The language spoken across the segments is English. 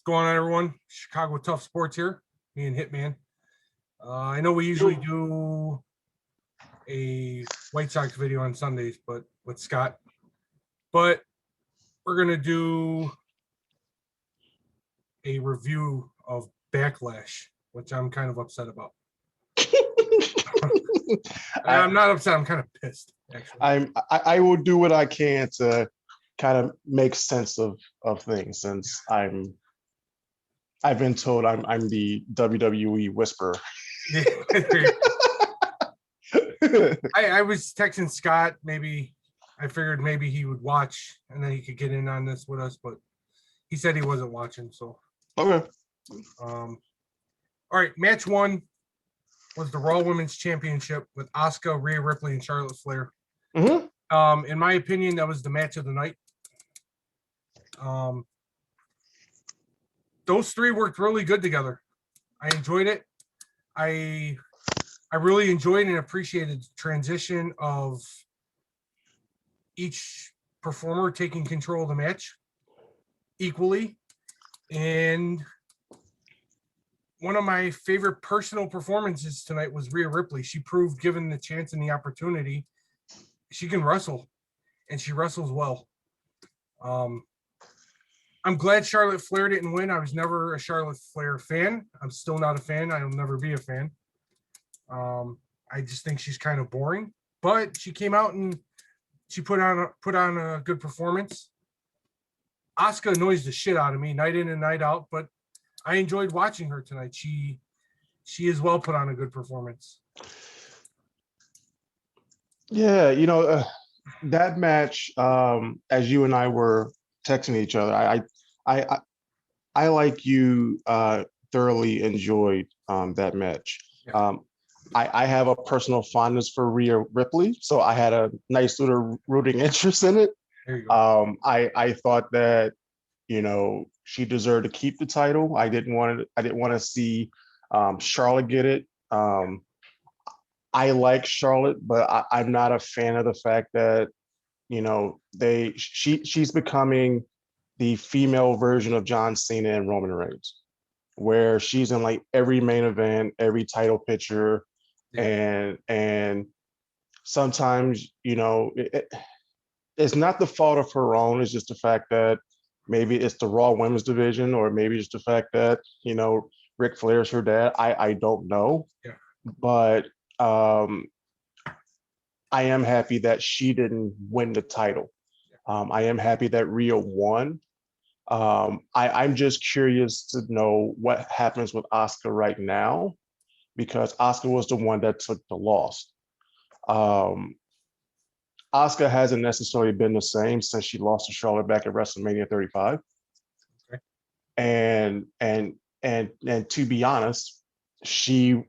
Going on, everyone? Chicago Tough Sports here. Me and Hitman. I know we usually do a White Sox video on Sundays, but with Scott. But we're gonna do a review of Backlash, which I'm kind of upset about. I'm not upset. I'm kind of pissed. Actually, I will do what I can to kind of make sense of things, since I've been told I'm the WWE whisperer. I was texting Scott. Maybe I figured maybe he would watch and then he could get in on this with us, but he said he wasn't watching. So okay. All right. Match one was the Raw Women's Championship with Asuka, Rhea Ripley, and Charlotte Flair. Mm-hmm. In my opinion, that was the match of the night. Those three worked really good together. I enjoyed it. I really enjoyed and appreciated the transition of each performer taking control of the match equally. And one of my favorite personal performances tonight was Rhea Ripley. She proved, given the chance and the opportunity, she can wrestle, and she wrestles well. I'm glad Charlotte Flair didn't win. I was never a Charlotte Flair fan. I'm still not a fan. I'll never be a fan. I just think she's kind of boring. But she came out and she put on a good performance. Asuka annoys the shit out of me night in and night out, but I enjoyed watching her tonight. She as well put on a good performance. Yeah, that match, as you and I were texting each other, I like you thoroughly enjoyed that match. Yeah. I have a personal fondness for Rhea Ripley, so I had a nice little rooting interest in it. There you go. I thought that she deserved to keep the title. I didn't want to see Charlotte get it. I like Charlotte, but I'm not a fan of the fact that she's becoming the female version of John Cena and Roman Reigns, where she's in like every main event, every title picture, yeah. and sometimes it's not the fault of her own. It's just the fact that maybe it's the Raw Women's division, or maybe it's the fact that Ric Flair's her dad. I don't know, yeah. But I am happy that she didn't win the title. I am happy that Rhea won. I'm just curious to know what happens with Asuka right now, because Asuka was the one that took the loss. Asuka hasn't necessarily been the same since she lost to Charlotte back at WrestleMania 35. Okay. And to be honest, she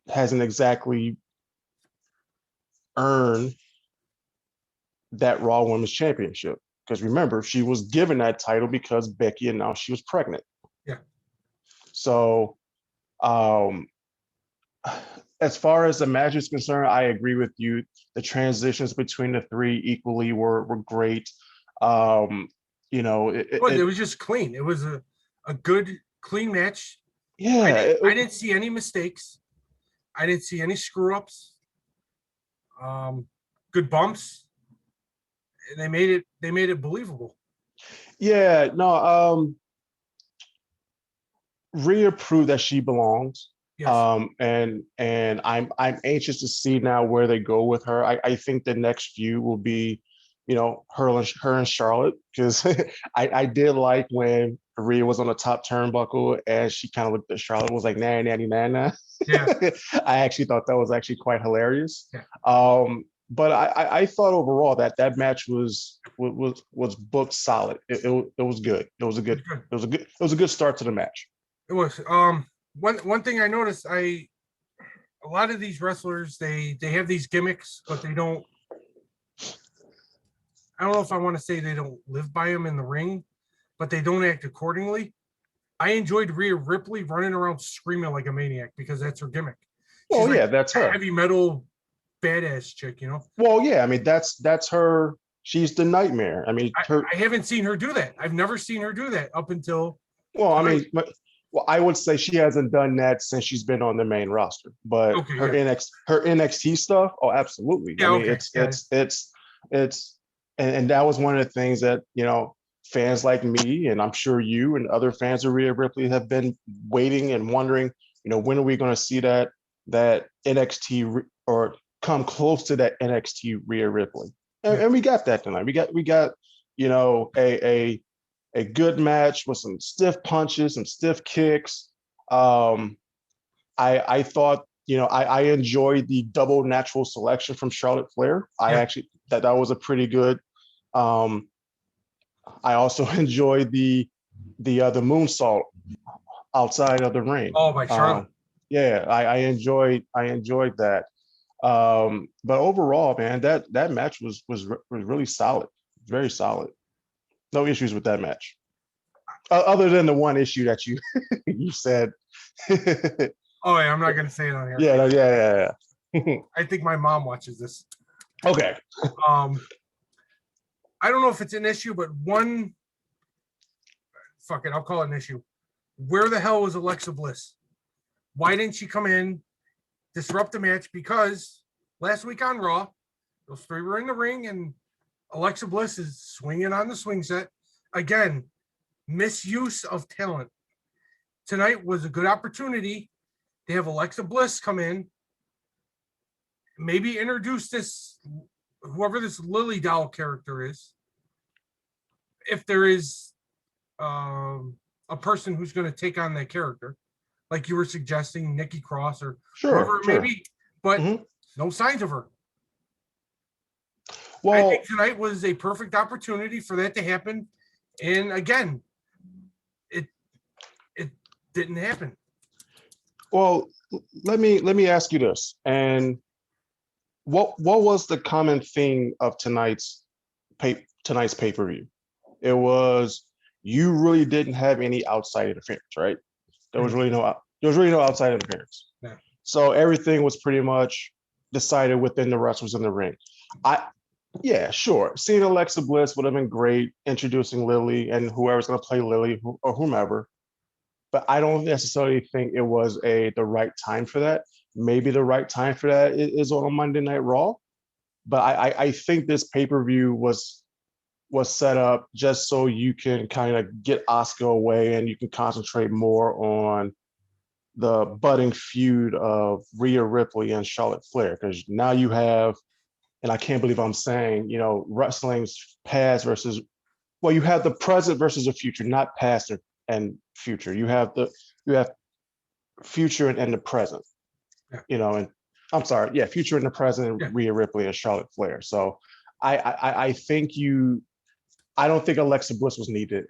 hasn't exactly earned that Raw Women's Championship. Because remember, she was given that title because Becky announced she was pregnant. Yeah. So, as far as the match is concerned, I agree with you. The transitions between the three equally were great. It was just clean. It was a good, clean match. Yeah. I didn't see any mistakes. I didn't see any screw ups. Good bumps. They made it believable. Yeah, no, Rhea proved that she belongs. Yes. And I'm anxious to see now where they go with her. I think the next feud will be, her and Charlotte, because I did like when Rhea was on the top turnbuckle and she kind of looked at Charlotte and was like, nah, nah, nah, nah. Yeah. I actually thought that was actually quite hilarious. Yeah. But I thought overall that match was booked solid. It was good. It was a good start to the match. It was. One thing I noticed, a lot of these wrestlers, they have these gimmicks, but they don't. I don't know if I want to say they don't live by them in the ring, but they don't act accordingly. I enjoyed Rhea Ripley running around screaming like a maniac because that's her gimmick. Well, yeah, that's her heavy metal badass chick, Well, yeah, I mean that's her. She's the nightmare. I mean, I haven't seen her do that. I've never seen her do that up until Well, I Tonight- mean, well, I would say she hasn't done that since she's been on the main roster. But Okay, her yeah. NXT stuff, oh, absolutely. Yeah, I mean, okay, yeah. it's and that was one of the things that, you know, fans like me, and I'm sure you and other fans of Rhea Ripley have been waiting and wondering, you know, when are we going to see that or come close to that NXT Rhea Ripley? And, Yeah. and we got that tonight. We got, you know, a good match with some stiff punches, some stiff kicks. I thought, you know, I enjoyed the double natural selection from Charlotte Flair. I Yeah. actually that was a pretty good. I also enjoyed the moonsault outside of the ring. Oh, by Charlotte. Yeah, I enjoyed that. But overall, man, that match was really solid, very solid. No issues with that match, other than the one issue that you you said. Oh, yeah, I'm not gonna say it on here. Yeah, no, yeah. I think my mom watches this. Okay. I don't know if it's an issue, but fuck it, I'll call it an issue. Where the hell was Alexa Bliss? Why didn't she come in, disrupt the match? Because last week on Raw, those three were in the ring and Alexa Bliss is swinging on the swing set. Again, misuse of talent. Tonight was a good opportunity to have Alexa Bliss come in, maybe introduce this, whoever this Lily Doll character is. If there is a person who's going to take on that character, like you were suggesting, Nikki Cross or whoever it may be, but no signs of her. Well, I think tonight was a perfect opportunity for that to happen, and again, it didn't happen. Well, let me ask you this, and what was the common theme of tonight's pay-per-view? It was, you really didn't have any outside interference, right? There was really no outside interference. Yeah. So everything was pretty much decided within the wrestlers in the ring. Yeah, sure. Seeing Alexa Bliss would have been great, introducing Lily and whoever's going to play Lily or whomever. But I don't necessarily think it was the right time for that. Maybe the right time for that is on a Monday Night Raw. But I think this pay-per-view was set up just so you can kind of get Asuka away and you can concentrate more on the budding feud of Rhea Ripley and Charlotte Flair. Because now you have, and I can't believe I'm saying, you know, wrestling's past versus, well, you have the present versus the future, not past and future. You have future and the present, you know, and I'm sorry, yeah, future and the present, Rhea Ripley and Charlotte Flair. So I think I don't think Alexa Bliss was needed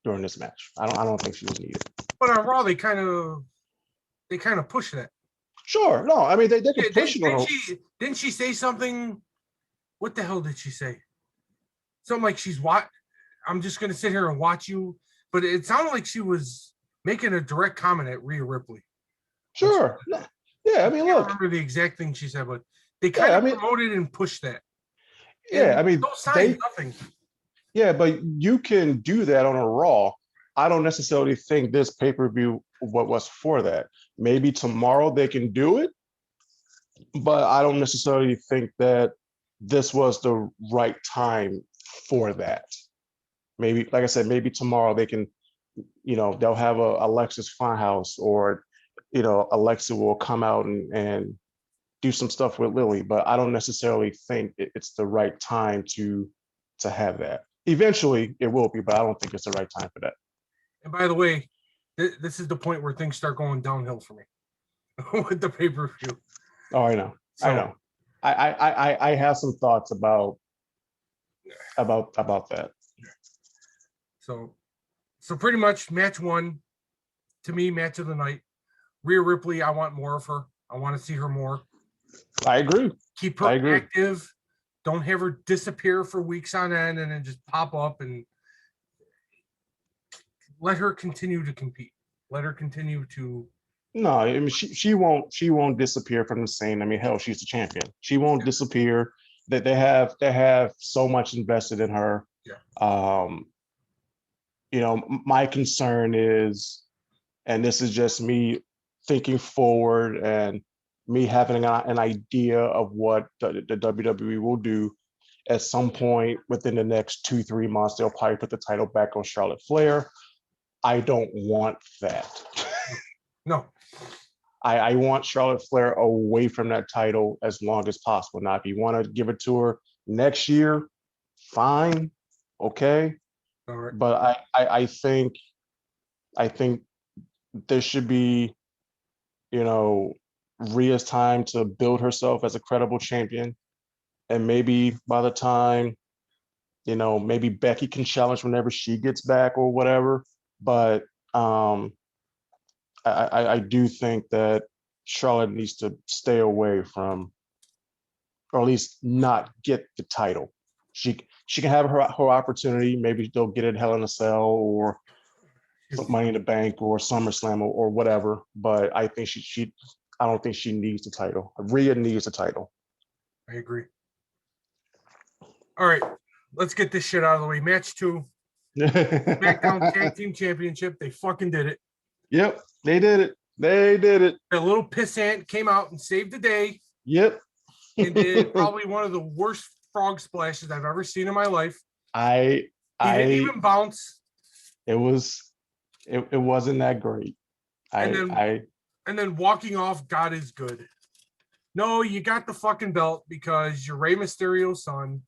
during this match. I don't think she was needed. But on Raw, they kind of push that. Sure, no, I mean they can push it. Didn't she say something? What the hell did she say? Something like I'm just gonna sit here and watch you. But it sounded like she was making a direct comment at Rhea Ripley. Sure. Yeah, I mean, look. I don't remember the exact thing she said, but they kind of promoted and pushed that. Yeah, I mean, no sign, nothing. Yeah, but you can do that on a Raw. I don't necessarily think this pay-per-view was for that. Maybe tomorrow they can do it, but I don't necessarily think that this was the right time for that. Maybe, like I said, maybe tomorrow they can, you know, they'll have a Alexa's Funhouse, or, you know, Alexa will come out and do some stuff with Lily, but I don't necessarily think it's the right time to have that. Eventually it will be, but I don't think it's the right time for that. And by the way, this is the point where things start going downhill for me with the pay-per-view. Oh, I know. So, I know. I have some thoughts about that. So pretty much match one, to me, match of the night. Rhea Ripley, I want more of her. I want to see her more. I agree. Keep her active. Don't have her disappear for weeks on end and then just pop up, and let her continue to compete. Let her continue to. No, I mean she won't disappear from the scene. I mean, hell, she's the champion. She won't disappear. That they have so much invested in her. Yeah. my concern is, and this is just me thinking forward and me having an idea of what the WWE will do. At some point within the next 2-3 months, they'll probably put the title back on Charlotte Flair. I don't want that. No. I want Charlotte Flair away from that title as long as possible. Now, if you want to give it to her next year, fine, okay. All right. But I think there should be, Rhea's time to build herself as a credible champion. And maybe by the time, maybe Becky can challenge whenever she gets back or whatever. But I do think that Charlotte needs to stay away from, or at least not get the title. She can have her opportunity. Maybe they'll get it Hell in a Cell or Money in the Bank or SummerSlam or whatever. But I think I don't think she needs the title. Rhea needs the title. I agree. All right, let's get this shit out of the way. Match 2, SmackDown Tag Team Championship. They fucking did it. Yep, they did it. They did it. A little pissant came out and saved the day. Yep. And did probably one of the worst frog splashes I've ever seen in my life. He didn't even bounce. It wasn't that great. And then walking off, God is good. No, you got the fucking belt because you're Rey Mysterio's son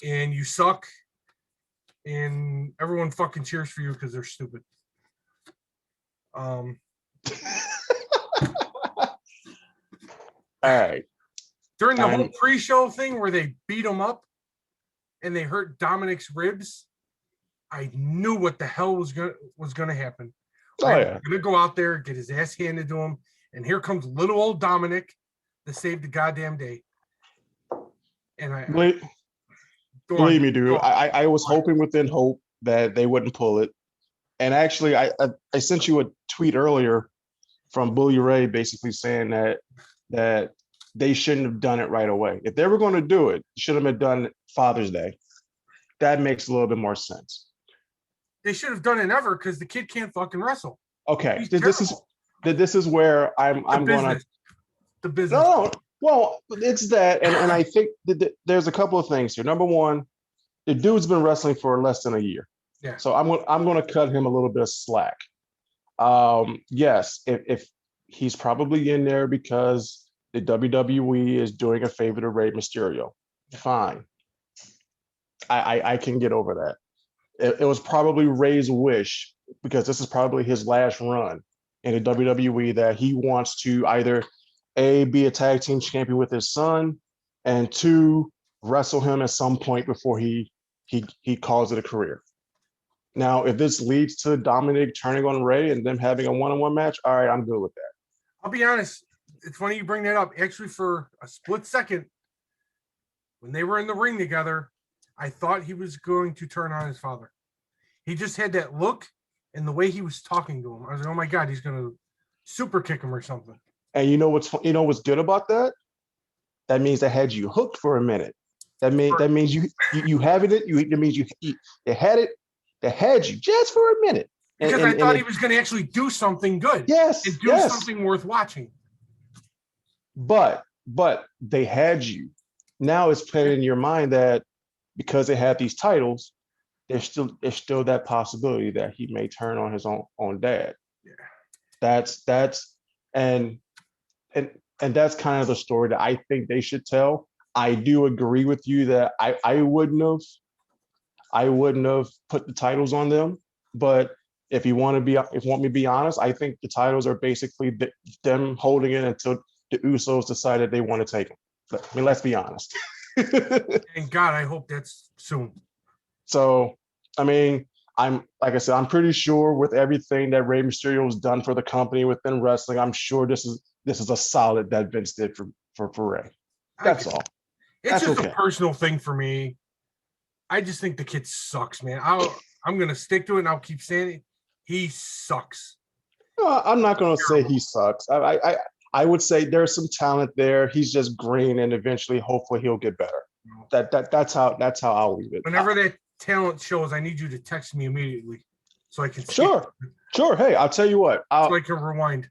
and you suck. And everyone fucking cheers for you because they're stupid. All right. During the whole pre-show thing where they beat him up and they hurt Dominic's ribs, I knew what the hell was gonna happen. Gonna go out there, get his ass handed to him, and here comes little old Dominic to save the goddamn day. And believe me, dude, I was hoping within hope that they wouldn't pull it. And actually, I sent you a tweet earlier from Bully Ray basically saying that they shouldn't have done it right away. If they were going to do it, should have been done Father's Day. That makes a little bit more sense. They should have done it ever because the kid can't fucking wrestle. Okay, this is where I'm going to the business. No, well, it's that, and I think that there's a couple of things here. Number one, the dude's been wrestling for less than a year. Yeah. So I'm going to cut him a little bit of slack. Yes, if he's probably in there because the WWE is doing a favor to Rey Mysterio, fine. I can get over that. It was probably Rey's wish because this is probably his last run in the WWE that he wants to either A, be a tag team champion with his son, and 2, wrestle him at some point before he calls it a career. Now, if this leads to Dominic turning on Rey and them having a one-on-one match, all right, I'm good with that. I'll be honest. It's funny you bring that up. Actually, for a split second, when they were in the ring together, I thought he was going to turn on his father. He just had that look and the way he was talking to him. I was like, oh my God, he's going to super kick him or something. And you know what's good about that? That means they had you hooked for a minute. That means you have it. That means they had it. They had you just for a minute. Because I thought he was going to actually do something good. Yes. And do something worth watching. But they had you. Now it's playing in your mind that because they had these titles, there's still that possibility that he may turn on his own dad. Yeah. That's and that's kind of the story that I think they should tell. I do agree with you that I wouldn't have put the titles on them, but if you want me to be honest, I think the titles are basically them holding it until the Usos decided they want to take them. I mean, let's be honest. And God, I hope that's soon. So, I mean, I'm pretty sure with everything that Rey Mysterio has done for the company within wrestling, I'm sure this is a solid that Vince did for Rey. That's all. It's just a personal thing for me. I just think the kid sucks, man. I'm gonna stick to it and I'll keep saying it. He sucks. No, I'm not gonna say he sucks. I would say there's some talent there. He's just green, and eventually, hopefully, he'll get better. That's how I'll leave it. Whenever that talent shows, I need you to text me immediately. so I can see Sure, sure. Hey, I'll tell you what. so I can rewind.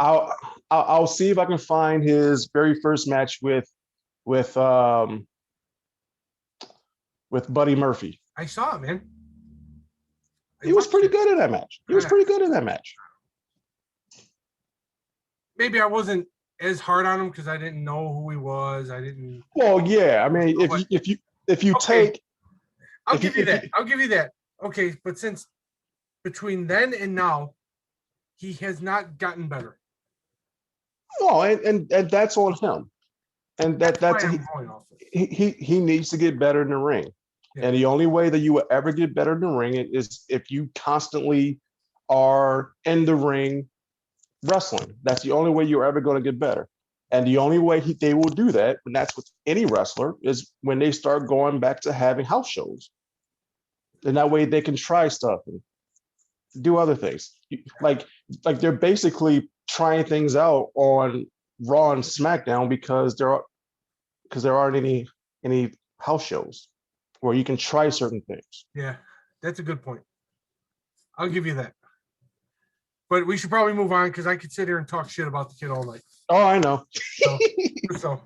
I'll see if I can find his very first match with Buddy Murphy. I saw it, man. He was pretty good in that match. He was pretty good in that match. Maybe I wasn't as hard on him because I didn't know who he was. I didn't. Well, yeah. I mean, if you take, I'll give you that. I'll give you that. Okay, but since between then and now, he has not gotten better. Oh, and that's on him. And that's he needs to get better in the ring. Yeah. And the only way that you will ever get better in the ring is if you constantly are in the ring wrestling. That's the only way you're ever going to get better. And the only way they will do that, and that's with any wrestler, is when they start going back to having house shows. And that way they can try stuff and do other things. Like they're basically trying things out on Raw and SmackDown because there aren't any house shows where you can try certain things. Yeah, that's a good point. I'll give you that. But we should probably move on because I could sit here and talk shit about the kid all night. Oh, I know. So.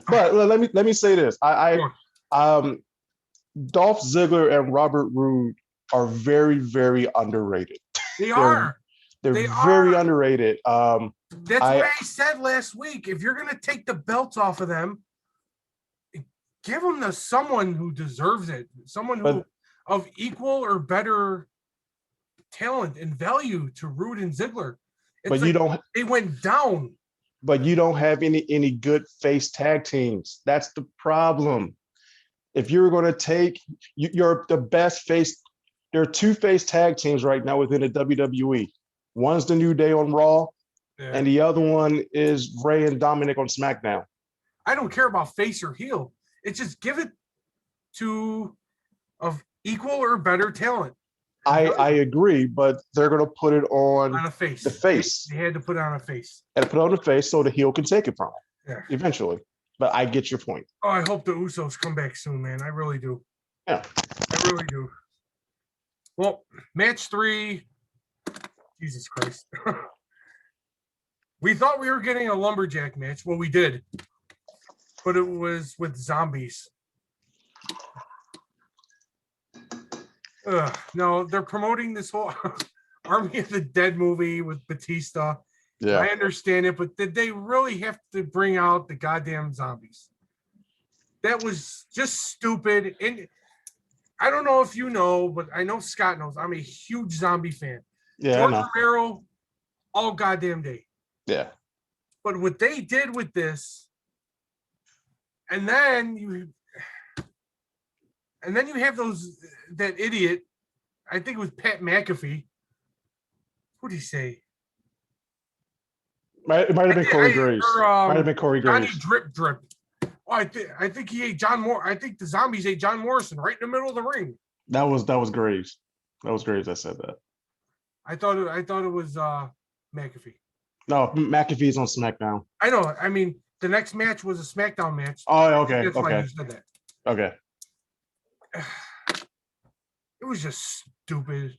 But let me say this. Dolph Ziggler and Robert Roode are very, very underrated. They are. They're very underrated. That's what I said last week. If you're gonna take the belts off of them, give them to someone who deserves it. Someone who of equal or better talent and value to Roode and Ziggler. It's but they went down. But you don't have any good face tag teams. That's the problem. If you're going to take, you're the best face. There are two face tag teams right now within the WWE. One's the New Day on Raw, and the other one is Rey and Dominic on SmackDown. I don't care about face or heel. It's just give it to of equal or better talent. I agree, but they're going to put it on a face. The face. They had to put it on a face. And put it on the face so the heel can take it from it. Yeah. Eventually. But I get your point. Oh, I hope the Usos come back soon, man. I really do. Yeah. I really do. Well, match 3. Jesus Christ. We thought we were getting a lumberjack match. Well, we did. But it was with zombies. No, they're promoting this whole Army of the Dead movie with Batista. Yeah, I understand it, but did they really have to bring out the goddamn zombies? That was just stupid. And I don't know if you know, but I know Scott knows. I'm a huge zombie fan. Yeah, George Romero, all goddamn day. Yeah. But what they did with this, and then you have that idiot, I think it was Pat McAfee. What did he say? It might have been Corey Graves. Might have been Corey Graves. Johnny Drip. Oh, I think he ate John Moore. I think the zombies ate John Morrison right in the middle of the ring. That was Graves. That was Graves that said that. I thought it was McAfee. No, McAfee's on SmackDown. I know. I mean, the next match was a SmackDown match. Oh, okay. That's why you said that. Okay. It was just stupid.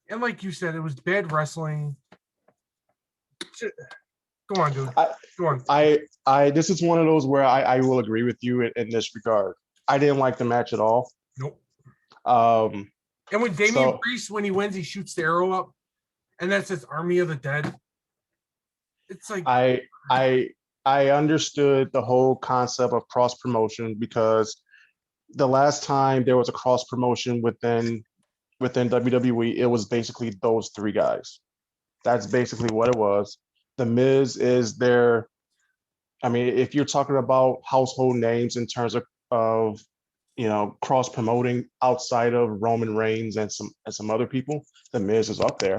And like you said, it was bad wrestling. Go on, dude. Go on. I this is one of those where I will agree with you in this regard. I didn't like the match at all. Nope. And when Damian Priest, when he wins, he shoots the arrow up, and that says Army of the Dead. It's like I understood the whole concept of cross promotion because the last time there was a cross promotion within WWE, it was basically those three guys. That's basically what it was. The Miz is there. I mean, if you're talking about household names in terms of cross promoting outside of Roman Reigns and some other people, the Miz is up there.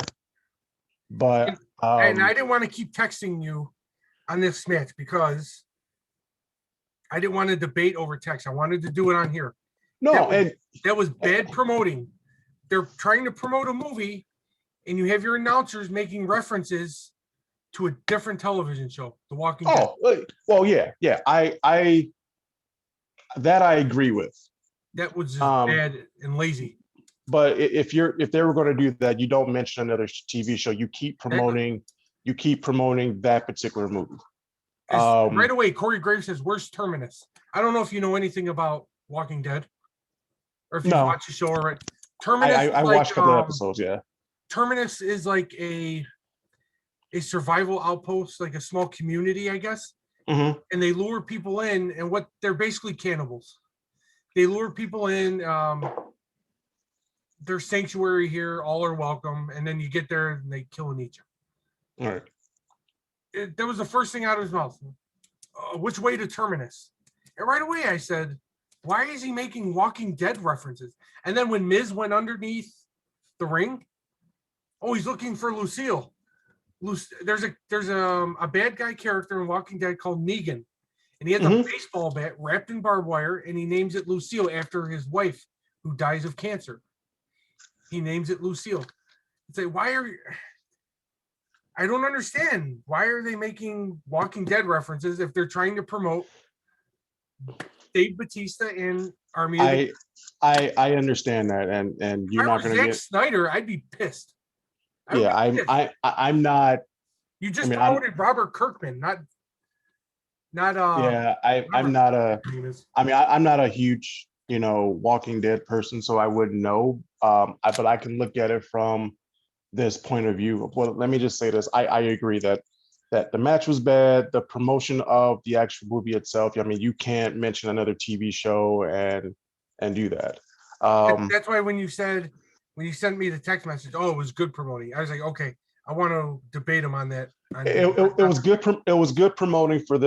But and I didn't want to keep texting you on this match because I didn't want to debate over text. I wanted to do it on here. No, that was bad promoting. They're trying to promote a movie, and you have your announcers making references to a different television show, The Walking Dead. Oh, well, yeah. I agree with. That was just bad and lazy. if they were going to do that, you don't mention another TV show. You keep promoting that particular movie. Right away, Corey Graves says, "Where's Terminus?" I don't know if you know anything about Walking Dead, or if you've watched the show already. Terminus. I watched a couple of episodes. Yeah. Terminus is like a survival outpost, like a small community, I guess. Mm-hmm. And they lure people in, and they're basically cannibals. They lure people in. Their sanctuary here, all are welcome, and then you get there and they kill and eat you. All right. That was the first thing out of his mouth. Which way to Terminus? And right away I said, why is he making Walking Dead references? And then when Miz went underneath the ring, he's looking for Lucille. There's a bad guy character in Walking Dead called Negan, and he has a baseball bat wrapped in barbed wire, and he names it Lucille after his wife, who dies of cancer. He names it Lucille. Say, I don't understand. Why are they making Walking Dead references if they're trying to promote Dave Bautista and Army of the I understand that, and you're not going to get Snyder. I'd be pissed. I'm not. You just promoted Robert Kirkman, not. Yeah, I'm not a. I mean, I'm not a huge Walking Dead person, so I wouldn't know. But I can look at it from this point of view. Well, let me just say this: I agree that the match was bad. The promotion of the actual movie itself. I mean, you can't mention another TV show and do that. That's why when you sent me the text message, it was good promoting. I was like, okay, I want to debate him on that. It was good. It was good promoting for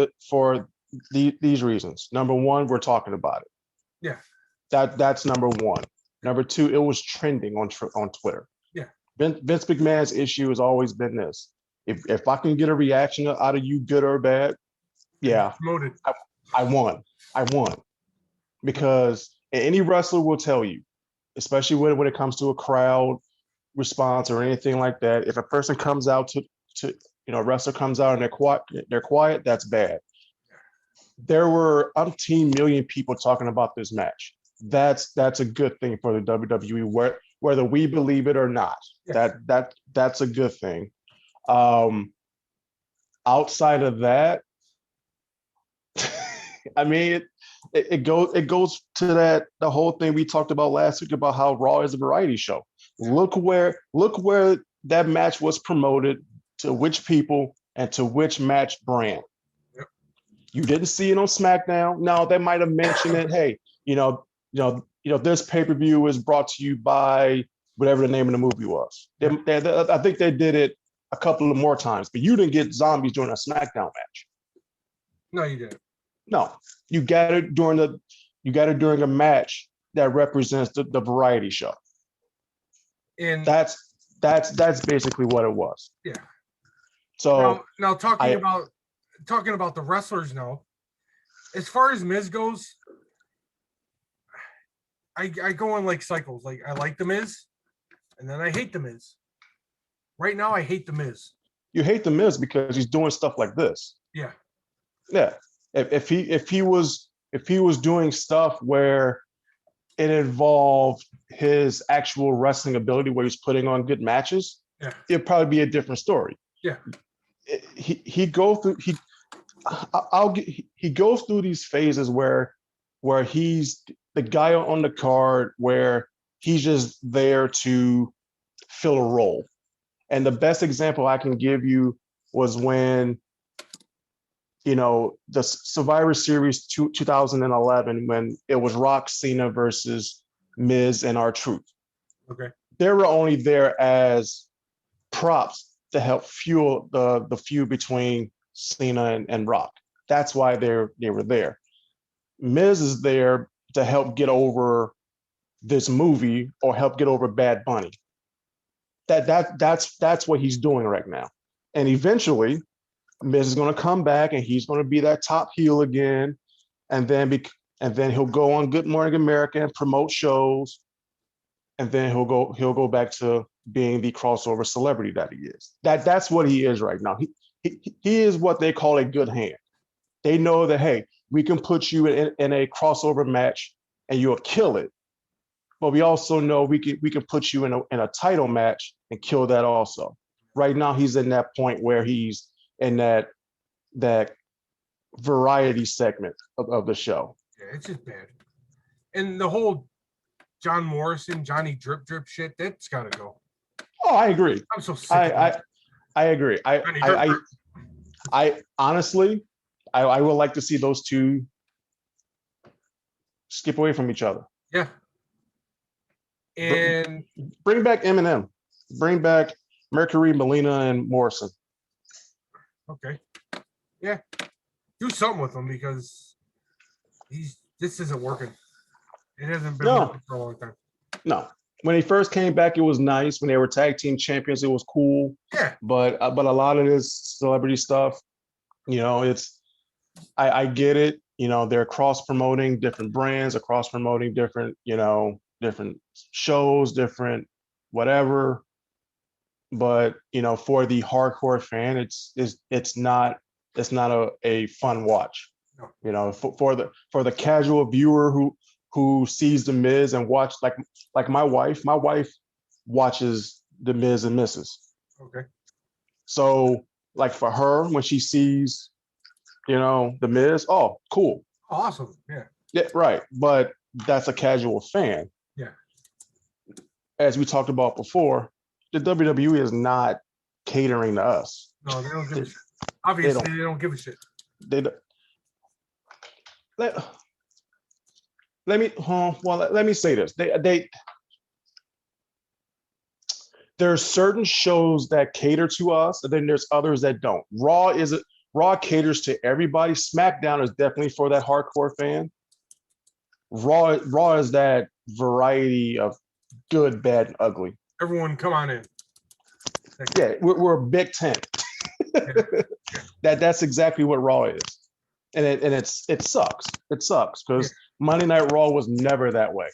these reasons. Number one, we're talking about it. Yeah. That's number one. Number two, it was trending on Twitter. Yeah. Vince McMahon's issue has always been this: if I can get a reaction out of you, good or bad, yeah, promoted. I won. Because any wrestler will tell you, especially when it comes to a crowd response or anything like that, if a person comes out to a wrestler comes out and they're quiet, that's bad. There were umpteen million people talking about this match. That's a good thing for the WWE, whether we believe it or not. Yes. That's a good thing. Outside of that, I mean, it goes to the whole thing we talked about last week about how Raw is a variety show. Look where that match was promoted, to which people and to which match brand. Yep. You didn't see it on SmackDown. No, they might have mentioned it. Hey, this pay-per-view is brought to you by whatever the name of the movie was. I think they did it a couple of more times, but you didn't get zombies during a SmackDown match. No, you didn't. No, you got it during a match that represents the variety show. And that's basically what it was. Yeah. So now talking about the wrestlers now, as far as Miz goes, I go in like cycles. Like I like the Miz, and then I hate the Miz. Right now, I hate the Miz. You hate the Miz because he's doing stuff like this. Yeah. Yeah. If he was doing stuff where it involved his actual wrestling ability, where he's putting on good matches, it'd probably be a different story. Yeah. He goes through these phases where he's the guy on the card where he's just there to fill a role. And the best example I can give you was when, the Survivor Series 2011, when it was Rock, Cena versus Miz and R-Truth. Okay. They were only there as props to help fuel the feud between Cena and Rock. That's why they were there. Miz is there to help get over this movie or help get over Bad Bunny. That's what he's doing right now. And eventually, Miz is going to come back and he's going to be that top heel again, and then he'll go on Good Morning America and promote shows, and then he'll go back to being the crossover celebrity that he is. That's what he is right now. He is what they call a good hand. They know that, hey, we can put you in a crossover match and you'll kill it. but we also know we can put you in a title match and kill that also. Right now, he's in that point where he's in that variety segment of the show. Yeah, it's just bad. And the whole John Morrison, Johnny Drip Drip shit, that's gotta go. Oh, I agree. I'm so sick of that. I agree. I honestly, I would like to see those two skip away from each other. Yeah. And bring back Eminem. Bring back Mercury, Melina, and Morrison. Okay. Yeah. Do something with him because this isn't working. It hasn't been working for a long time. No. When he first came back, it was nice. When they were tag team champions, it was cool. Yeah. But a lot of this celebrity stuff, I get it. They're cross promoting different brands, are cross promoting different, different shows, different whatever. But for the hardcore fan, it's not a fun watch. No. For the casual viewer who sees the Miz and watch like my wife watches the Miz and Mrs. Okay. So like for her, when she sees, the Miz, oh, cool. Awesome. Yeah. Yeah, right. But that's a casual fan. Yeah. As we talked about before, the WWE is not catering to us. No, they don't give a shit. Obviously, they don't give a shit. They don't. Let me say this. There's certain shows that cater to us, and then there's others that don't. Raw caters to everybody. SmackDown is definitely for that hardcore fan. Raw is that variety of good, bad, and ugly. Everyone, come on in. Yeah, we're a big tent. That's exactly what Raw is, and it sucks. It sucks because Monday Night Raw was never that way.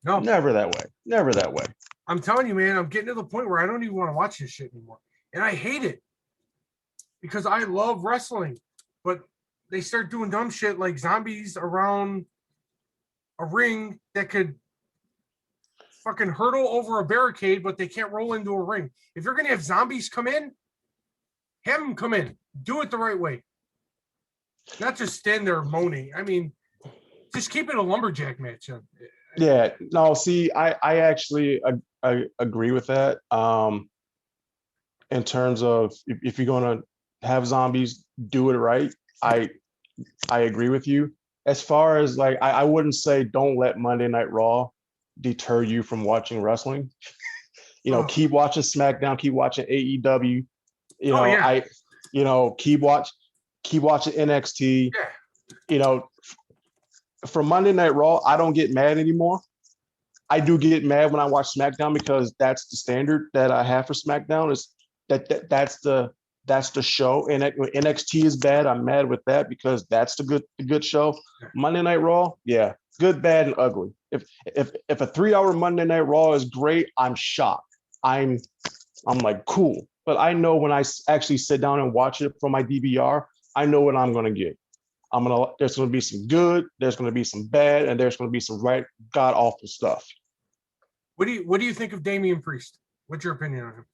No, never that way. Never that way. I'm telling you, man, I'm getting to the point where I don't even want to watch this shit anymore, and I hate it because I love wrestling, but they start doing dumb shit like zombies around a ring that could fucking hurdle over a barricade, but they can't roll into a ring. If you're gonna have zombies come in, have them come in. Do it the right way. Not just stand there moaning. I mean, just keep it a lumberjack match. Yeah. No. See, I actually I agree with that. In terms of if you're gonna have zombies, do it right. I agree with you. As far as like, I wouldn't say don't let Monday Night Raw deter you from watching wrestling. Keep watching SmackDown, keep watching AEW. Keep watching NXT. Yeah. For Monday Night Raw, I don't get mad anymore. I do get mad when I watch SmackDown because that's the standard that I have for SmackDown. Is that's the show. And when NXT is bad, I'm mad with that because that's the good show. Monday Night Raw, yeah, good, bad, and ugly. If a 3-hour Monday Night Raw is great, I'm shocked. I'm like, cool. But I know when I actually sit down and watch it from my DVR, I know what I'm gonna get. There's gonna be some good, there's gonna be some bad, and there's gonna be some right god awful stuff. What do you think of Damian Priest? What's your opinion on him?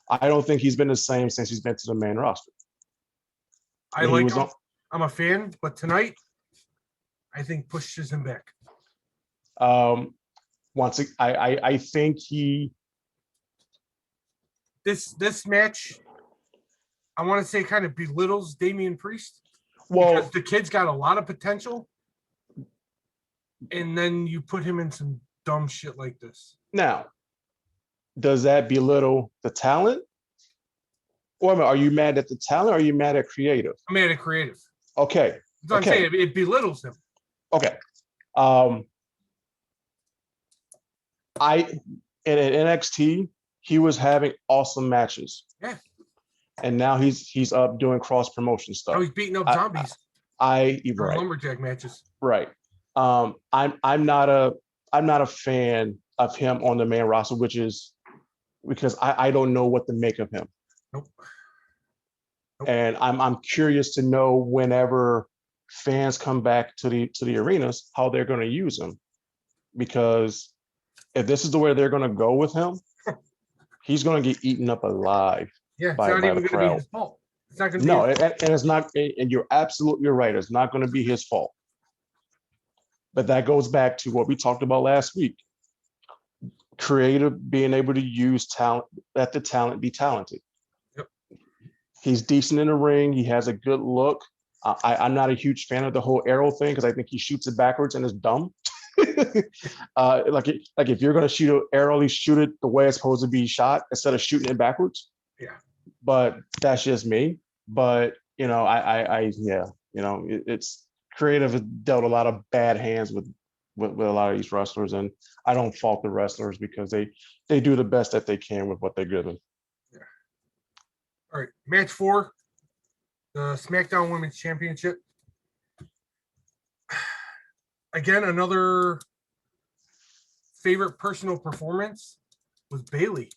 I don't think he's been the same since he's been to the main roster. I like him. I'm a fan, but tonight I think pushes him back. I think this match, I want to say, kind of belittles Damian Priest. Well, because the kid's got a lot of potential, and then you put him in some dumb shit like this. Now, does that belittle the talent? Or are you mad at the talent or are you mad at creative? I'm mad at creative. Okay. That's what I'm saying. It belittles him. Okay. In NXT, he was having awesome matches. Yeah. And now he's up doing cross promotion stuff. Now he's beating up zombies. Right. Lumberjack matches. Right. I'm not a fan of him on the main roster, which is because I don't know what to make of him. Nope. And I'm curious to know whenever fans come back to the arenas how they're going to use him, because if this is the way they're going to go with him, he's going to get eaten up alive Yeah, it's by not the even going to be crowd. his fault. It's not going to be No, his fault. and it's not, and you're absolutely right. It's not going to be his fault. But that goes back to what we talked about last week. Creative, being able to use talent, let the talent be talented. Yep. He's decent in the ring. He has a good look. I'm not a huge fan of the whole arrow thing because I think he shoots it backwards and it's dumb. Like if you're going to shoot an arrow, at least shoot it the way it's supposed to be shot instead of shooting it backwards. Yeah. But that's just me. But yeah, it's creative has dealt a lot of bad hands with a lot of these wrestlers, and I don't fault the wrestlers because they do the best that they can with what they're given. Yeah. All right, match 4, the SmackDown Women's Championship. Again, another favorite personal performance was Bayley.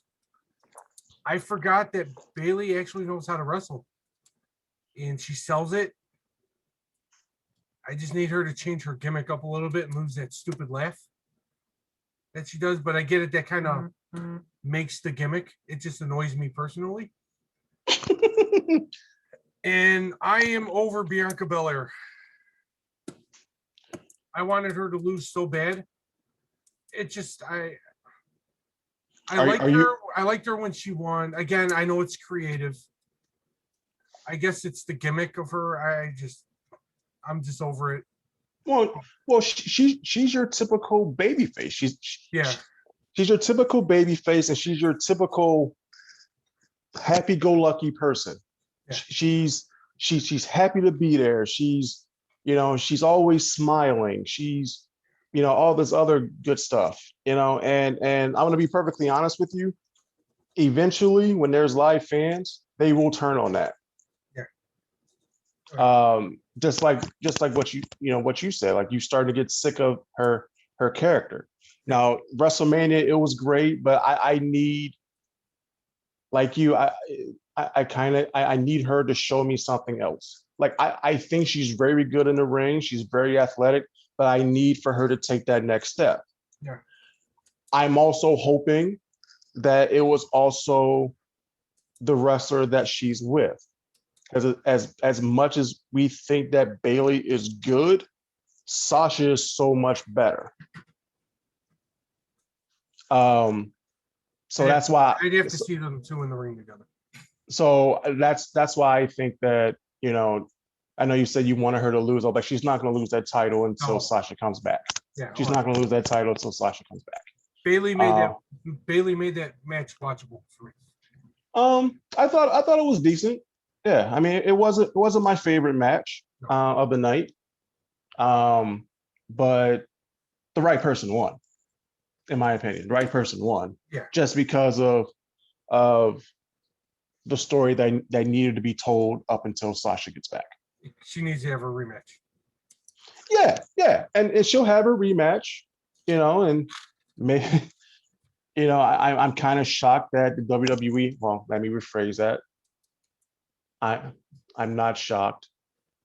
I forgot that Bayley actually knows how to wrestle, and she sells it. I just need her to change her gimmick up a little bit and lose that stupid laugh that she does. But I get it. That kind of makes the gimmick. It just annoys me personally. And I am over Bianca Belair. I wanted her to lose so bad. It just I liked her. I liked her when she won. Again, I know it's creative. I guess it's the gimmick of her. I'm just over it. Well, she's your typical baby face. She's your typical baby face, and she's your typical happy-go-lucky person. Yeah. She's happy to be there. She's always smiling. She's all this other good stuff. And I'm gonna be perfectly honest with you. Eventually, when there's live fans, they will turn on that. Yeah. Just like what you said, like you start to get sick of her character. Now, WrestleMania, it was great, but I need, like you, I need her to show me something else. Like I think she's very good in the ring. She's very athletic, but I need for her to take that next step. Yeah. I'm also hoping that it was also the wrestler that she's with. As much as we think that Bayley is good, Sasha is so much better. So that's why I'd have to see them two in the ring together. So that's why I think that, I know you said you wanted her to lose, but she's not going to lose that title until Sasha comes back. Yeah, she's not going to lose that title until Sasha comes back. Bayley made that match watchable for me. I thought it was decent. Yeah, I mean, it wasn't my favorite match of the night, but the right person won, in my opinion. The right person won, just because of the story that needed to be told up until Sasha gets back. She needs to have a rematch. Yeah, and she'll have a rematch, and maybe, I'm kind of shocked that the WWE. Well, let me rephrase that. I'm not shocked.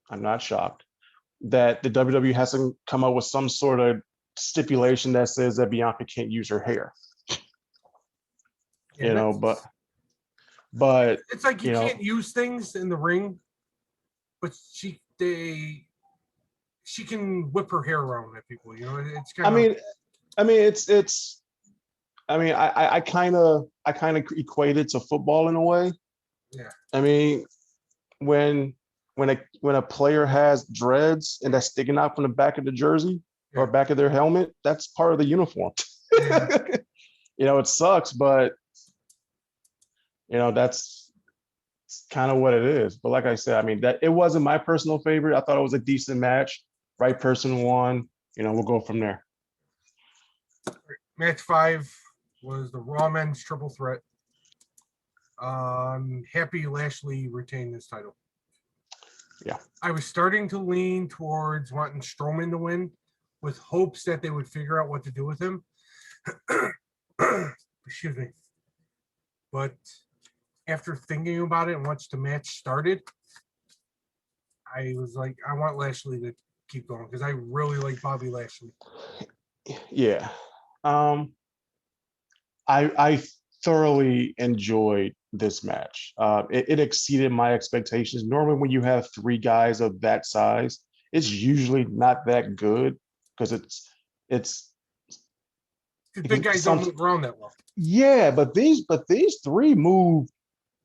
I'm not shocked that the WWE hasn't come up with some sort of stipulation that says that Bianca can't use her hair. But it's like you can't use things in the ring, but she can whip her hair around at people. It's kind of. I kind of equate it to football in a way. Yeah. I mean, when a player has dreads and that's sticking out from the back of the jersey or back of their helmet, that's part of the uniform. Yeah. It sucks, but that's kind of what it is. But like I said, I mean, that it wasn't my personal favorite. I thought it was a decent match. Right person won. We'll go from there. Match 5 was the Raw Men's Triple Threat. Happy Lashley retained this title. Yeah. I was starting to lean towards wanting Strowman to win with hopes that they would figure out what to do with him. Excuse me. But after thinking about it and once the match started, I was like, I want Lashley to keep going because I really like Bobby Lashley. Yeah. I thoroughly enjoyed this match. It exceeded my expectations. Normally, when you have three guys of that size, it's usually not that good because it's Because big because guys don't move around that well. yeah, but these three move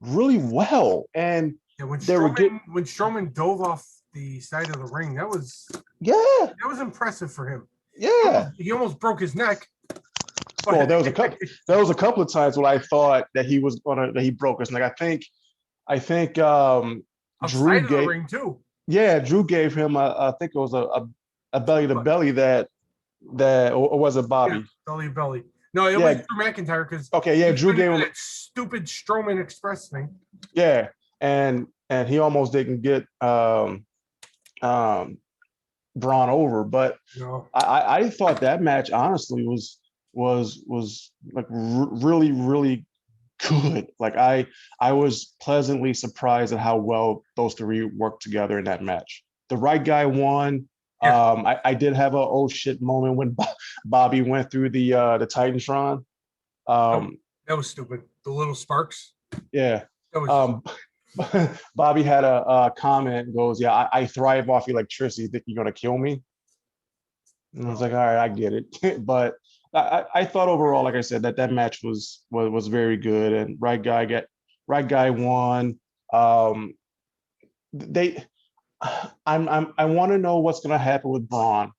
really well, and Yeah, they were getting When Strowman dove off the side of the ring, yeah that was impressive for him. yeah. He almost broke his neck. Well, But there was a couple of times when I thought that he broke his neck. I think Drew outside of the gave ring too. yeah, Drew gave him I think it was a belly to belly that or was it Yeah, Bobby? belly. No, it was Yeah. Drew McIntyre because Okay. Yeah. he was Drew going to gave do him. that stupid Strowman Express thing. Yeah. And he almost didn't get um, Braun over, but No, I thought that match honestly was like really good. Like I was pleasantly surprised at how well those three worked together in that match. The right guy won. yeah, I did have a oh shit moment when Bobby went through the Titantron. no, Um, that was stupid. The little sparks. yeah. That was just Um, Bobby had a comment goes, yeah, I thrive off electricity. Think you're gonna kill me? And I was like, all right, I get it. But I thought overall, like I said, that match was very good, and right guy won. Um, they, I want to know what's going to happen with Braun,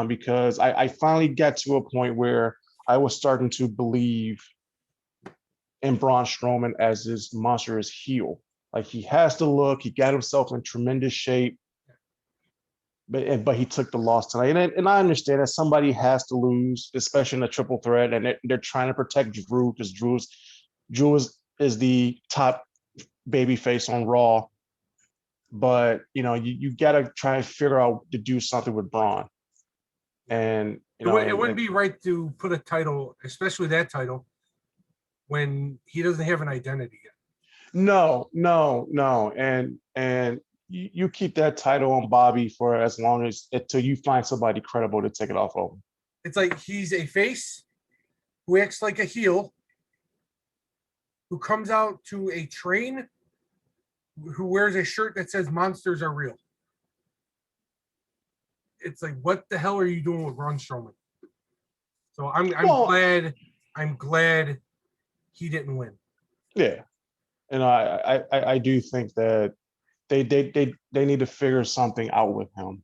because I finally got to a point where I was starting to believe in Braun Strowman as this monstrous heel. Like he has to look, he got himself in tremendous shape, but he took the loss tonight. And I understand that somebody has to lose, especially in a triple threat, and they're trying to protect Drew because Drew is the top baby face on Raw. But you got to try and figure out to do something with Braun, and it wouldn't be right to put a title, especially that title, when he doesn't have an identity yet. no, and you keep that title on Bobby for as long as until you find somebody credible to take it off of him. It's like he's a face who acts like a heel, who comes out to a train, who wears a shirt that says "Monsters are real." It's like, what the hell are you doing with Braun Strowman? So Well, I'm glad he didn't win. yeah, and I do think that they need to figure something out with him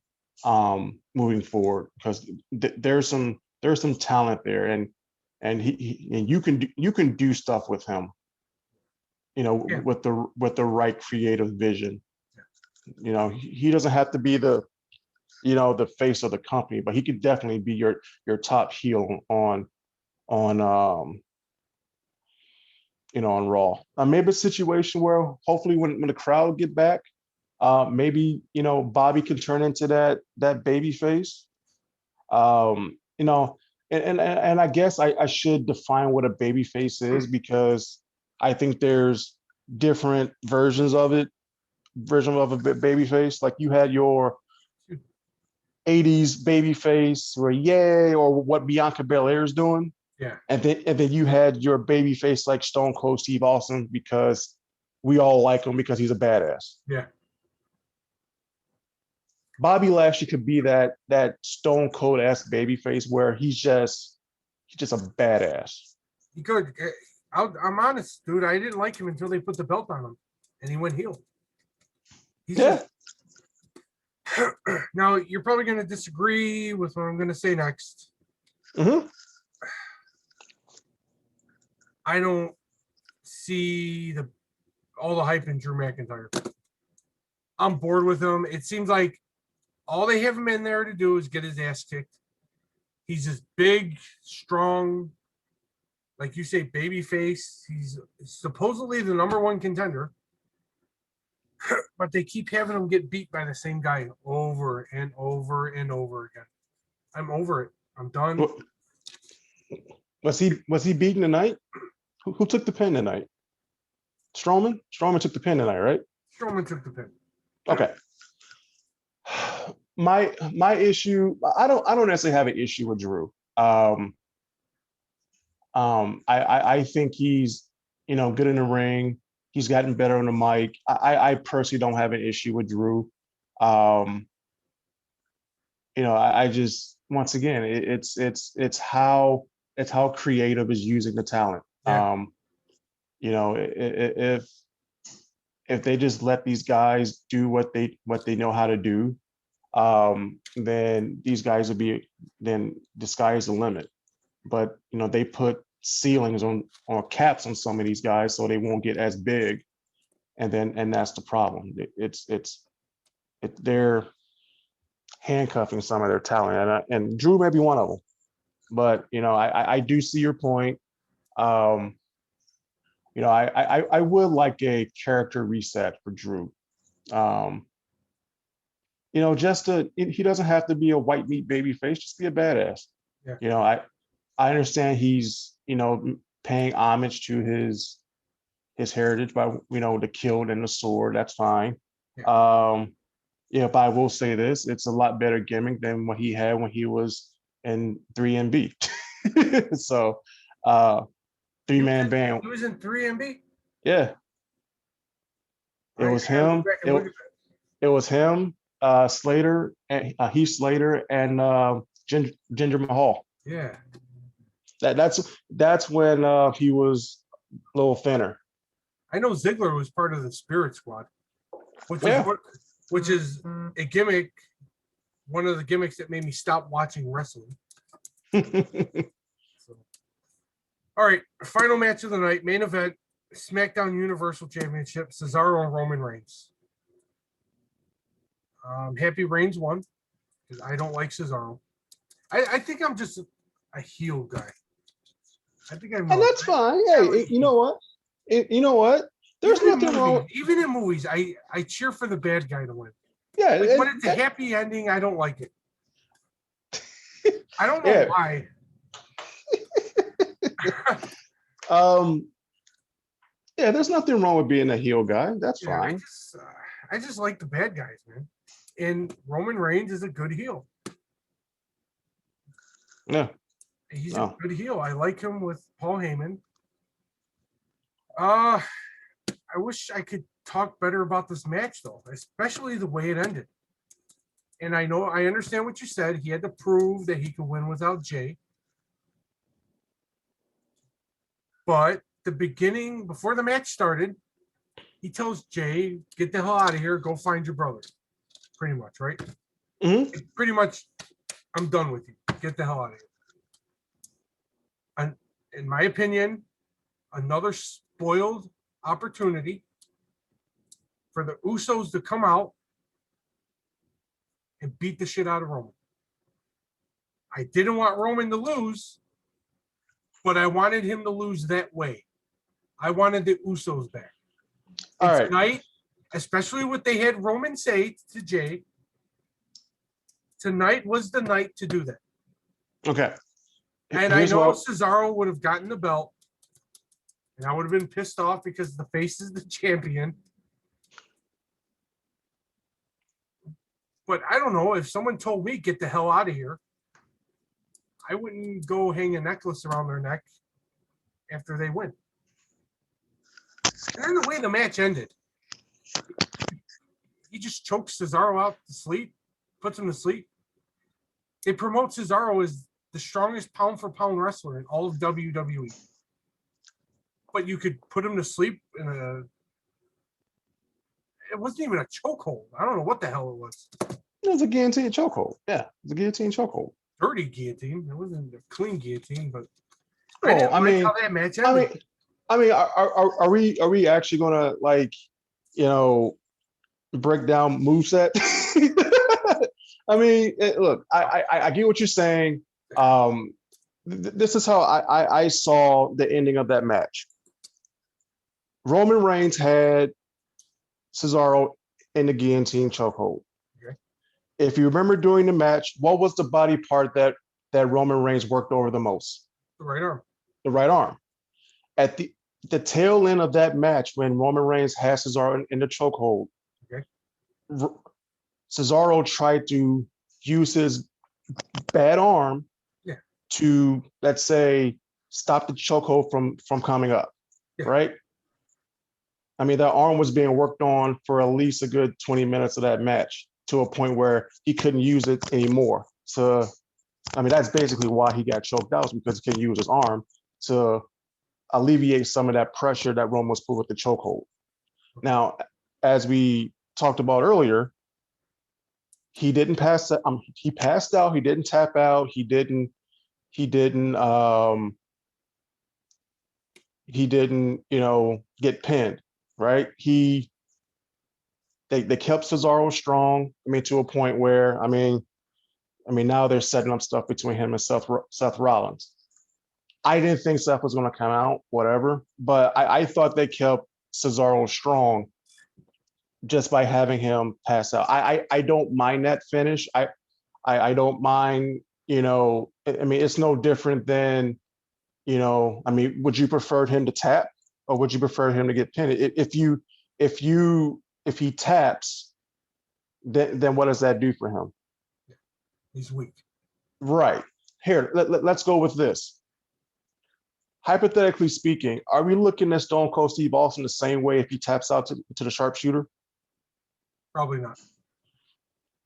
moving forward because there's some talent there, and and you can do stuff with him, Yeah, with the right creative vision. He doesn't have to be the face of the company, but he could definitely be your top heel on on Raw. Maybe a situation where hopefully when the crowd get back, maybe Bobby can turn into that baby face. You know, and I guess I should define what a baby face is because I think there's different version of a baby face. Like you had your 80s baby face or yay or what Bianca Belair is doing. yeah, And then you had your baby face like Stone Cold Steve Austin because we all like him because he's a badass. yeah. Bobby Lashley could be that Stone Cold ass baby face where he's just a badass. He could. I'm honest, dude. I didn't like him until they put the belt on him, and he went heel. He's Yeah. just now. You're probably going to disagree with what I'm going to say next. Mm-hmm. I don't see all the hype in Drew McIntyre. I'm bored with him. It seems like all they have him in there to do is get his ass kicked. He's this big, strong, like you say, baby face. He's supposedly the number one contender, but they keep having him get beat by the same guy over and over and over again. I'm over it. I'm done. Was he beaten tonight? Who took the pin tonight? Strowman? Strowman took the pin tonight, right? Strowman took the pin. Okay. My issue, I don't necessarily have an issue with Drew. I think he's, good in the ring. He's gotten better on the mic. I personally don't have an issue with Drew. Um, I just, once again, it's how creative is using the talent. Yeah. If they just let these guys do what they know how to do, then these guys will be, then the sky is the limit. But they put ceilings on or caps on some of these guys so they won't get as big, and that's the problem. They're handcuffing some of their talent, and Drew may be one of them. But I do see your point. I would like a character reset for Drew. Um, he doesn't have to be a white meat baby face, just be a badass. Yeah. I understand he's, paying homage to his heritage by, the kilt and the sword. That's fine. Yeah. But I will say this, it's a lot better gimmick than what he had when he was in 3MB. So, three-man band. He was in 3MB? Yeah. It was him. It was him, Slater, and Heath Slater, and Ginger Mahal. Yeah. That's when he was a little thinner. I know Ziggler was part of the Spirit Squad, which is a gimmick, one of the gimmicks that made me stop watching wrestling. So. All right, final match of the night, main event, SmackDown Universal Championship, Cesaro and Roman Reigns. Happy Reigns won because I don't like Cesaro. I think I'm just a heel guy. I think I'm. And that's fine. Hey, you know what? There's nothing wrong. Even in movies, I cheer for the bad guy to win. Yeah, when it's a happy ending, I don't like it. I don't know why. Yeah, there's nothing wrong with being a heel guy. That's fine. I just like the bad guys, man. And Roman Reigns is a good heel. Yeah. He's a good heel. I like him with Paul Heyman. I wish I could talk better about this match, though, especially the way it ended. And I understand what you said. He had to prove that he could win without Jay. But the beginning, before the match started, he tells Jay, get the hell out of here, go find your brother. Pretty much, right? Mm-hmm. Pretty much, I'm done with you. Get the hell out of here. And in my opinion, another spoiled opportunity for the Usos to come out and beat the shit out of Roman. I didn't want Roman to lose, but I wanted him to lose that way. I wanted the Usos back. And tonight, especially what they had Roman say to Jay, tonight was the night to do that. Okay. And I know Cesaro would have gotten the belt, and I would have been pissed off because the face is the champion. But I don't know, if someone told me, get the hell out of here, I wouldn't go hang a necklace around their neck after they win. And then the way the match ended, he just chokes Cesaro out to sleep, puts him to sleep. They promote Cesaro as the strongest pound-for-pound wrestler in all of WWE. But you could put him to sleep in it wasn't even a chokehold. I don't know what the hell it was. It was a guillotine chokehold. Yeah, it was a guillotine chokehold. Dirty guillotine. It wasn't a clean guillotine, but I mean, how that match ended. Are we actually gonna break down moveset? I mean, look, I get what you're saying. This is how I saw the ending of that match. Roman Reigns had Cesaro in the guillotine chokehold. Okay. If you remember during the match, what was the body part that Roman Reigns worked over the most? The right arm. The right arm. At the tail end of that match, when Roman Reigns has Cesaro in the chokehold, okay, Cesaro tried to use his bad arm to, let's say, stop the chokehold from coming up, Yeah. right? I mean, that arm was being worked on for at least a good 20 minutes of that match to a point where he couldn't use it anymore. So, I mean, that's basically why he got choked out, because he couldn't use his arm to alleviate some of that pressure that Roman was put with the chokehold. Now, as we talked about earlier, he didn't pass. He passed out. He didn't tap out. He didn't. He didn't. Get pinned. Right. They kept Cesaro strong. I mean, to a point where now they're setting up stuff between him and Seth Rollins. I didn't think Seth was going to come out, whatever, but I thought they kept Cesaro strong just by having him pass out. I don't mind that finish. I don't mind. It's no different than, would you prefer him to tap, or would you prefer him to get pinned? If he taps, then what does that do for him? He's weak. Right. Here, let's go with this. Hypothetically speaking, are we looking at Stone Cold Steve Austin the same way if he taps out to the sharpshooter? Probably not.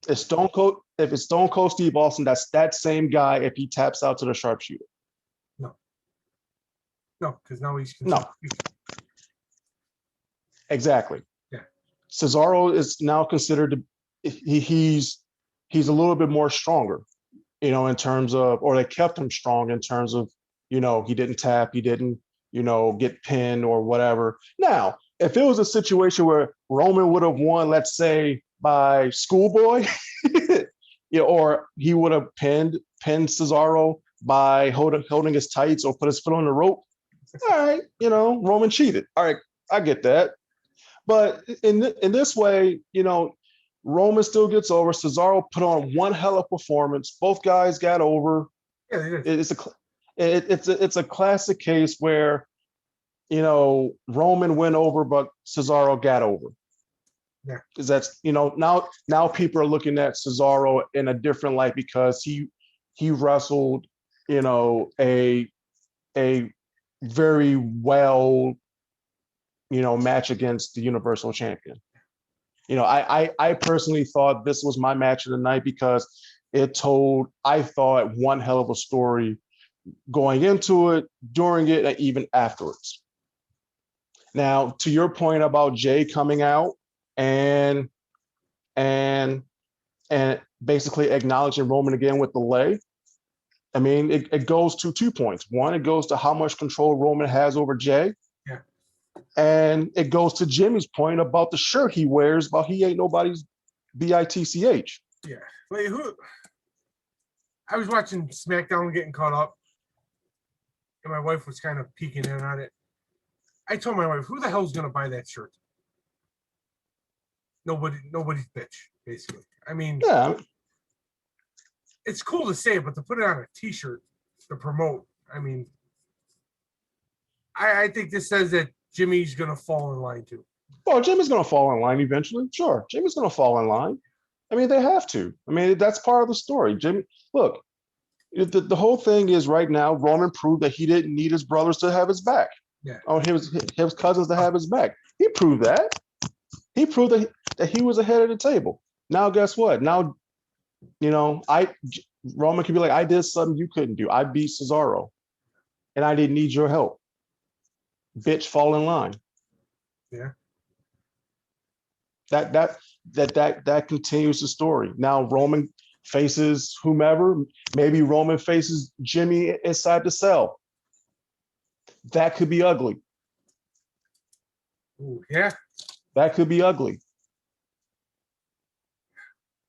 If it's Stone Cold Steve Austin, that's that same guy if he taps out to the sharpshooter. No, because now he's no. Exactly. Yeah. Cesaro is now considered he's a little bit more stronger, in terms of, or they kept him strong in terms of, he didn't tap, he didn't, get pinned or whatever. Now, if it was a situation where Roman would have won, let's say by schoolboy, or he would have pinned Cesaro by holding his tights or put his foot on the rope, all right, Roman cheated. All right, I get that. But in this way, Roman still gets over. Cesaro put on one hell of a performance. Both guys got over. Yeah, they did. It's a classic case where, Roman went over, but Cesaro got over. Yeah. Because that's, now people are looking at Cesaro in a different light because he wrestled, a very well, match against the Universal Champion. I personally thought this was my match of the night because it told, I thought, one hell of a story going into it, during it, and even afterwards. Now, to your point about Jay coming out and basically acknowledging Roman again with the lay, I mean, it goes to 2 points. One, it goes to how much control Roman has over Jay. Yeah. And it goes to Jimmy's point about the shirt he wears, about he ain't nobody's bitch. Yeah. Wait, I was watching SmackDown, getting caught up, and my wife was kind of peeking in on it. I told my wife, who the hell's going to buy that shirt? Nobody's bitch, basically. I mean, yeah, it's cool to say it, but to put it on a t-shirt to promote, I mean, I think this says that Jimmy's going to fall in line too. Well, Jimmy's going to fall in line eventually. Sure, Jimmy's going to fall in line. I mean, they have to. I mean, that's part of the story. Jimmy, look, the whole thing is right now, Roman proved that he didn't need his brothers to have his back. Yeah. Or his cousins to have his back. He proved that. He proved that he was ahead of the table. Now, guess what? Now, Roman could be like, I did something you couldn't do. I beat Cesaro, and I didn't need your help. Bitch, fall in line. Yeah. That continues the story. Now Roman faces whomever. Maybe Roman faces Jimmy inside the cell. That could be ugly. Ooh, yeah. That could be ugly.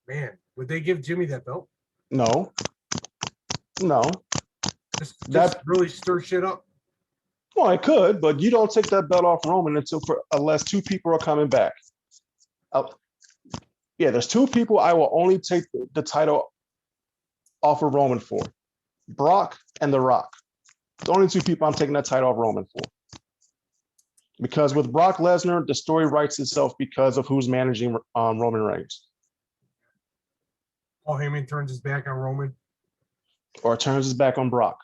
Man, would they give Jimmy that belt? No. Just really stir shit up. Well, it could, but you don't take that belt off Roman unless 2 people are coming back. There's 2 people I will only take the title off of Roman for: Brock and The Rock. The only 2 people I'm taking that title off Roman for. Because with Brock Lesnar, the story writes itself because of who's managing Roman Reigns. Paul Heyman turns his back on Roman. Or turns his back on Brock.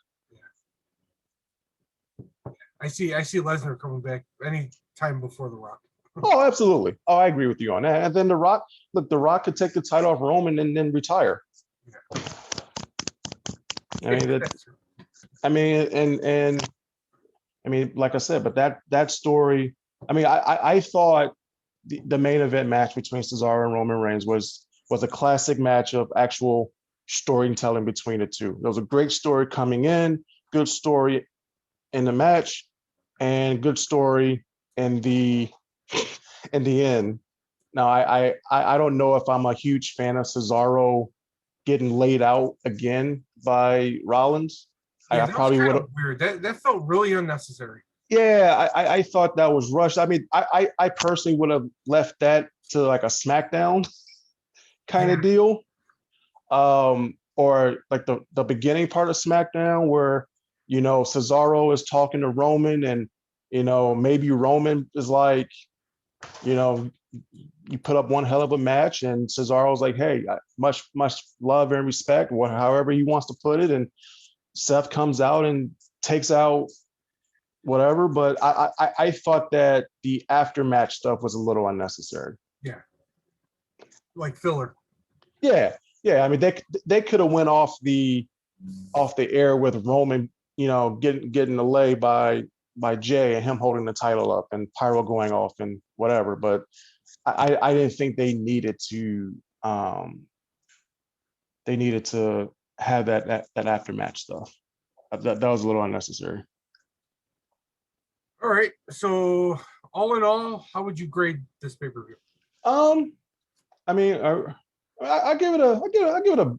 I see Lesnar coming back any time before The Rock. Oh, absolutely. Oh, I agree with you on that. And then The Rock, look, The Rock could take the title off Roman and then retire. Yeah. I mean, That's true. I mean, and I mean, like I said, but that story. I mean, I thought the main event match between Cesaro and Roman Reigns was a classic match of actual storytelling between the two. There was a great story coming in, good story in the match, and good story in the end. Now, I don't know if I'm a huge fan of Cesaro getting laid out again by Rollins. Yeah, I that was probably kind would of have. weird. That felt really unnecessary. Yeah, I thought that was rushed. I mean, I personally would have left that to like a SmackDown kind Yeah. of deal, or like the beginning part of SmackDown where Cesaro is talking to Roman, and maybe Roman is like, you know, you put up one hell of a match, and Cesaro's like, hey, much love and respect, however he wants to put it, and Seth comes out and takes out whatever. But I thought that the after-match stuff was a little unnecessary. Yeah. Like filler. Yeah, yeah. I mean, they could have went off the air with Roman, getting delayed by Jay and him holding the title up and Pyro going off and whatever. But I didn't think they needed to have that aftermatch stuff. That was a little unnecessary. All right. So all in all, how would you grade this pay-per-view? I mean, I give it a.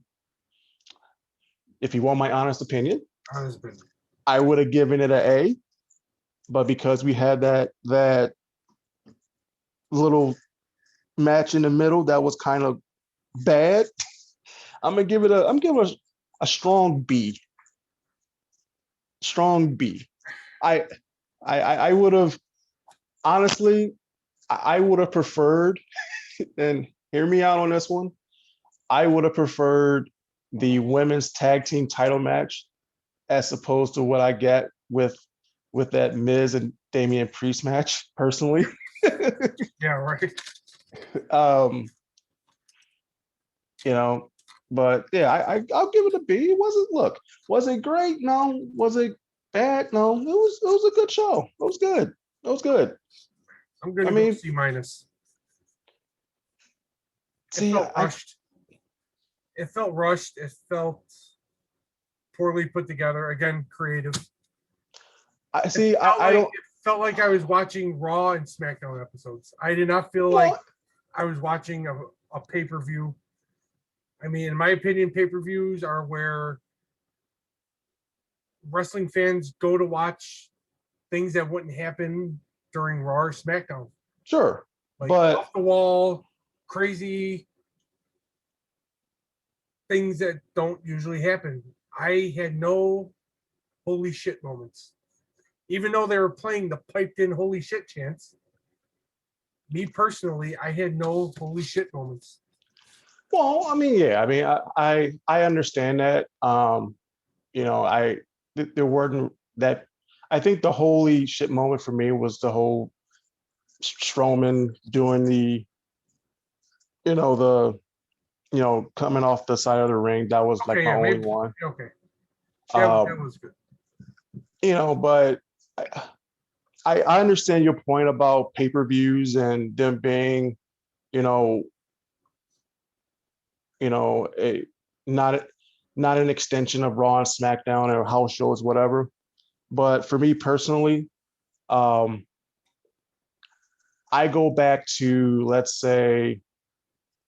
If you want my honest opinion, I would have given it an A, but because we had that little match in the middle that was kind of bad, I'm giving it a strong B. Strong B. I would have honestly, I would have preferred, and hear me out on this one. I would have preferred the women's tag team title match as opposed to what I get with that Miz and Damian Priest match, personally. Yeah, right. um, but yeah, I'll give it a B. It wasn't was it great? No. Was it bad? No. It was a good show. It was good. It was good. I'm gonna go C minus. See, it felt rushed. It felt rushed. It felt poorly put together. Again, creative. I see. It felt like I was watching Raw and SmackDown episodes. I did not feel like I was watching a pay-per-view. I mean, in my opinion, pay-per-views are where wrestling fans go to watch things that wouldn't happen during Raw or SmackDown. Sure, like but off the wall, crazy things that don't usually happen. I had no holy shit moments. Even though they were playing the piped in holy shit chants, me personally, I had no holy shit moments. Well, I mean, yeah, I mean, I understand that. There weren't that. I think the holy shit moment for me was the whole Strowman doing coming off the side of the ring. That was like my only one. Okay, that was good. But I understand your point about pay-per-views and them being, not an extension of Raw and SmackDown or house shows, whatever. But for me personally, I go back to, let's say,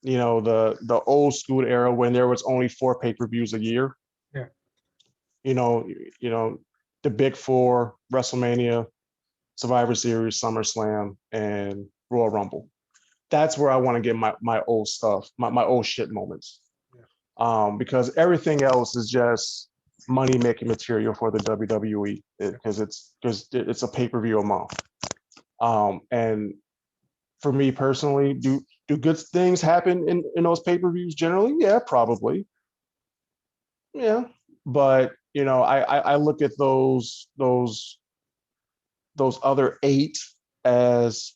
the old school era when there was only 4 pay-per-views a year. Yeah. The big 4: WrestleMania, Survivor Series, SummerSlam, and Royal Rumble. That's where I want to get my old stuff, my old shit moments. Yeah. Because everything else is just money making material for the WWE because it's a pay-per-view a month. And for me personally, do good things happen in those pay-per-views generally? Yeah, probably. Yeah. But I look at those those other 8 as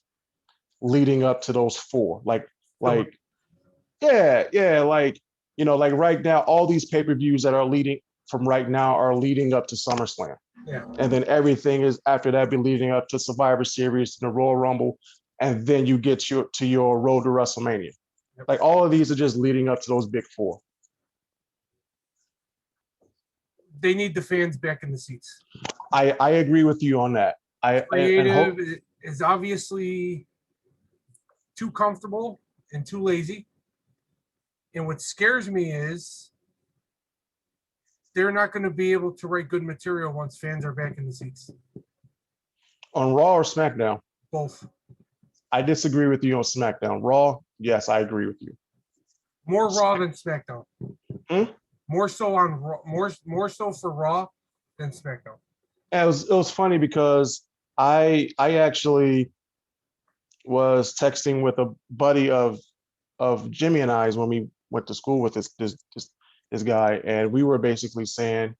leading up to those 4. Like, yeah, like, you know, like right now, all these pay-per-views that are leading from right now are leading up to SummerSlam. Yeah. And then everything is after that be leading up to Survivor Series, to the Royal Rumble, and then you get to your road to WrestleMania. Yep. Like all of these are just leading up to those big 4. They need the fans back in the seats. I agree with you on that. Creative is obviously too comfortable and too lazy. And what scares me is they're not going to be able to write good material once fans are back in the seats. On Raw or SmackDown? Both. I disagree with you on SmackDown. Raw, yes, I agree with you. More Raw than SmackDown. Hmm? More so on Raw, more so for Raw than SmackDown. And it was funny because I actually was texting with a buddy of Jimmy and I's when we went to school with this guy, and we were basically saying,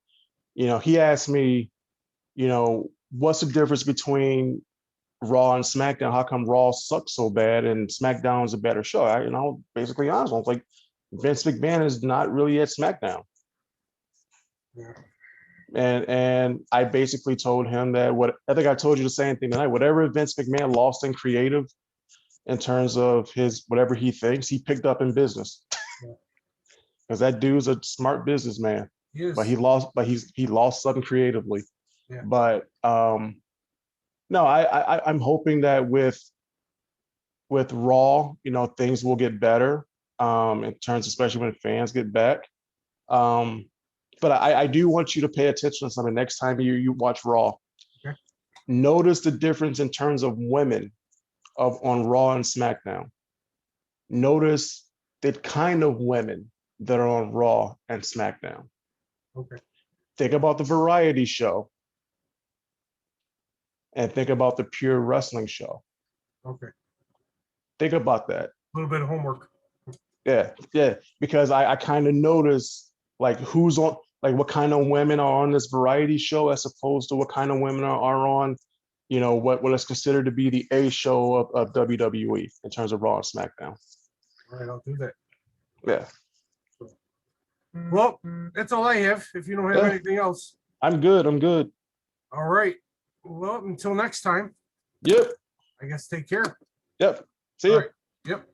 you know, he asked me, you know, what's the difference between Raw and SmackDown? How come Raw sucks so bad and SmackDown is a better show? You know, basically honest. I was like, Vince McMahon is not really at SmackDown. Yeah. And I basically told him that I think I told you the same thing tonight. Whatever Vince McMahon lost in creative, in terms of his whatever he thinks, he picked up in business. Because that dude's a smart businessman. He is. But he lost something creatively. Yeah. But no, I'm hoping that with Raw, you know, things will get better in terms, especially when fans get back. But I do want you to pay attention to something next time you watch Raw. Okay. Notice the difference in terms of women on Raw and SmackDown. Notice the kind of women that are on Raw and SmackDown. Okay. Think about the variety show and think about the pure wrestling show. Okay. Think about that. A little bit of homework. Yeah, because I kind of notice like who's on, like what kind of women are on this variety show as opposed to what kind of women are on, you know, what is considered to be the A show of WWE in terms of Raw and SmackDown. All right, I'll do that. Yeah. Well, that's all I have. If you don't have anything else. I'm good. All right. Well, until next time. Yep. I guess take care. Yep. See you. Yep.